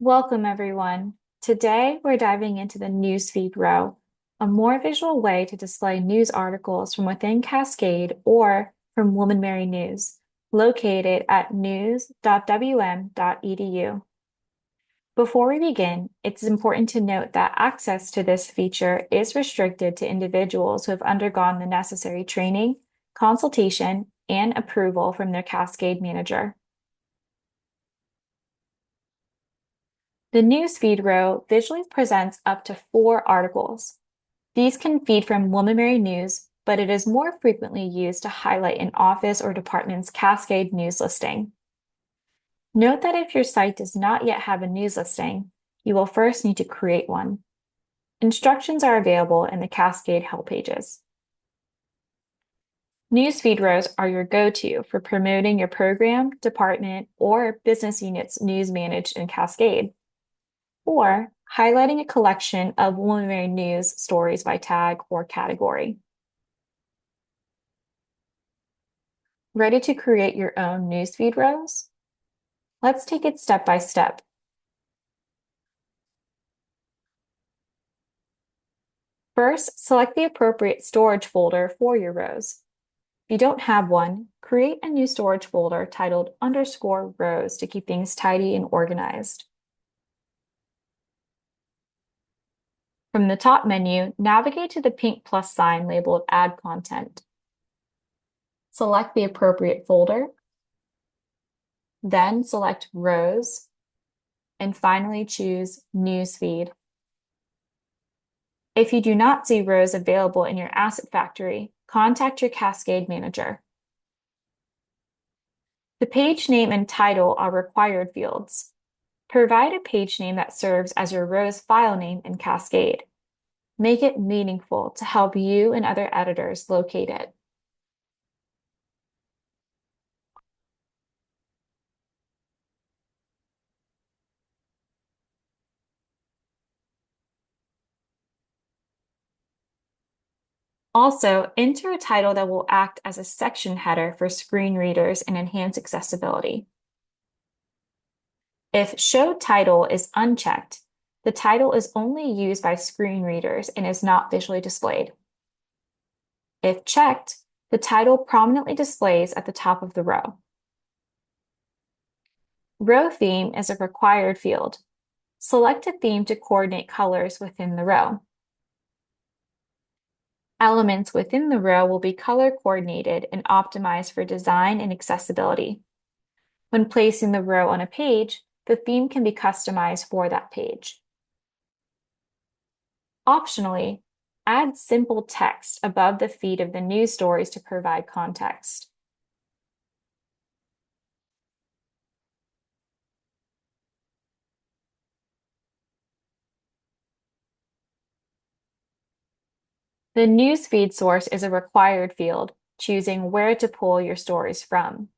Welcome, everyone. Today, we're diving into the newsfeed row, a more visual way to display news articles from within Cascade or from William Mary News, located at news.wm.edu. Before we begin, it's important to note that access to this feature is restricted to individuals who have undergone the necessary training, consultation, and approval from their Cascade Manager. The newsfeed row visually presents up to 4 articles. These can feed from William Mary News, but it is more frequently used to highlight an office or department's Cascade news listing. Note that if your site does not yet have a news listing, you will first need to create one. Instructions are available in the Cascade help pages. Newsfeed rows are your go-to for promoting your program, department, or business unit's news managed in Cascade, or highlighting a collection of William Mary News stories by tag or category. Ready to create your own newsfeed rows? Let's take it step by step. First, select the appropriate storage folder for your rows. If you don't have one, create a new storage folder titled _rows to keep things tidy and organized. From the top menu, navigate to the pink plus sign labeled Add Content. Select the appropriate folder, then select Rows, and finally choose Newsfeed. If you do not see rows available in your asset factory, contact your Cascade Manager. The page name and title are required fields. Provide a page name that serves as your row's file name in Cascade. Make it meaningful to help you and other editors locate it. Also, enter a title that will act as a section header for screen readers and enhance accessibility. If Show Title is unchecked, the title is only used by screen readers and is not visually displayed. If checked, the title prominently displays at the top of the row. Row theme is a required field. Select a theme to coordinate colors within the row. Elements within the row will be color coordinated and optimized for design and accessibility. When placing the row on a page, the theme can be customized for that page. Optionally, add simple text above the feed of the news stories to provide context. The newsfeed source is a required field, choosing where to pull your stories from.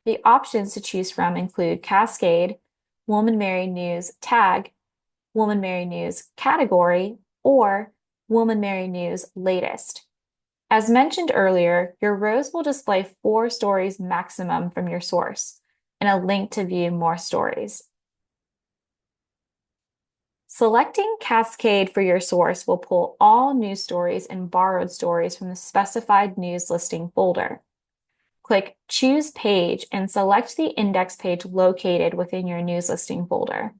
The options to choose from include Cascade, William Mary News Tag, William Mary News Category, or William Mary News Latest. As mentioned earlier, your rows will display 4 stories maximum from your source and a link to view more stories. Selecting Cascade for your source will pull all news stories and borrowed stories from the specified news listing folder. Click Choose Page and select the index page located within your news listing folder.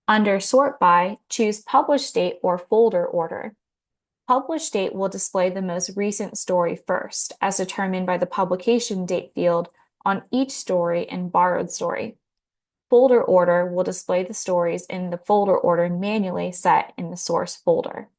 Under Sort By, choose Publish Date or Folder Order. Publish date will display the most recent story first, as determined by the publication date field on each story and borrowed story. Folder order will display the stories in the folder order manually set in the source folder.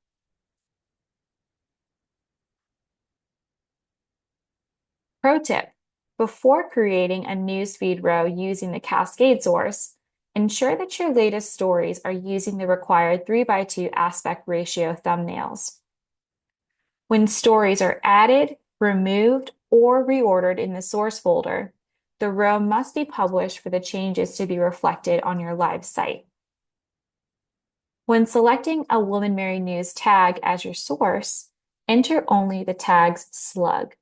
Pro tip: before creating a newsfeed row using the Cascade source, ensure that your latest stories are using the required 3:2 aspect ratio thumbnails. When stories are added, removed, or reordered in the source folder, the row must be published for the changes to be reflected on your live site. When selecting a William Mary News tag as your source, enter only the tags slug.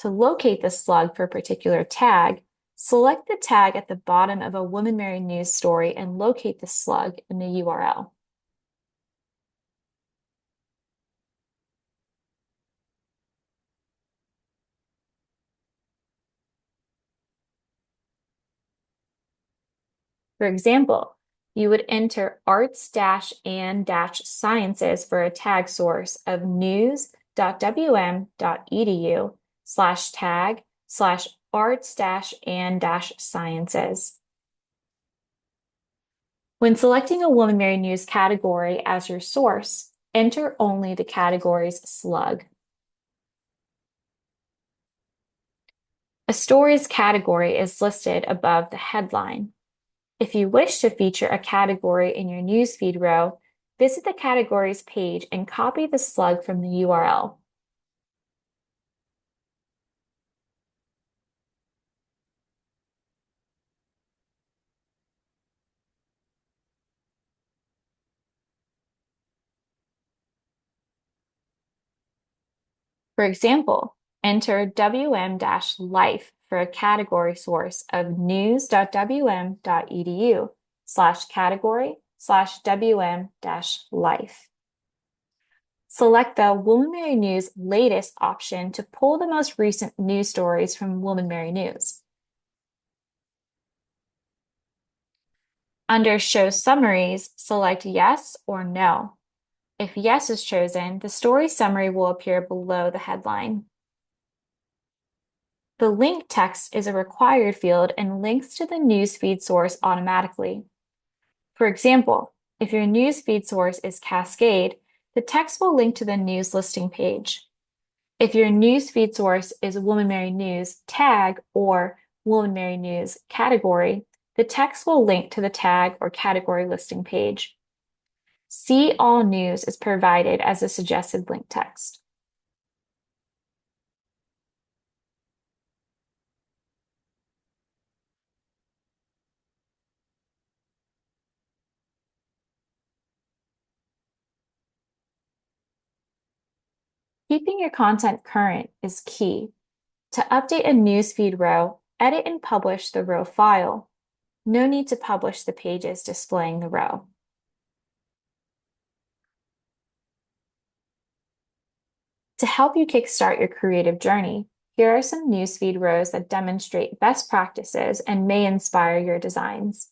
To locate the slug for a particular tag, select the tag at the bottom of a William Mary News story and locate the slug in the URL. For example, you would enter arts-and-sciences for a tag source of news.wm.edu/tag/arts-and-sciences. When selecting a William Mary News category as your source, enter only the category's slug. A story's category is listed above the headline. If you wish to feature a category in your newsfeed row, visit the categories page and copy the slug from the URL. For example, enter WM-life for a category source of news.wm.edu/category/WM-life. Select the William Mary News Latest option to pull the most recent news stories from William Mary News. Under Show Summaries, select Yes or No. If Yes is chosen, the story summary will appear below the headline. The link text is a required field and links to the newsfeed source automatically. For example, if your newsfeed source is Cascade, the text will link to the news listing page. If your newsfeed source is William Mary News tag or William Mary News category, the text will link to the tag or category listing page. See All News is provided as a suggested link text. Keeping your content current is key. To update a newsfeed row, edit and publish the row file. No need to publish the pages displaying the row. To help you kickstart your creative journey, here are some newsfeed rows that demonstrate best practices and may inspire your designs.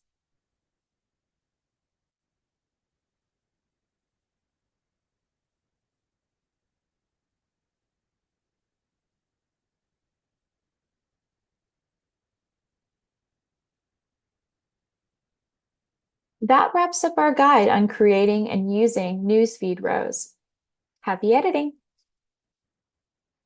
That wraps up our guide on creating and using newsfeed rows. Happy editing!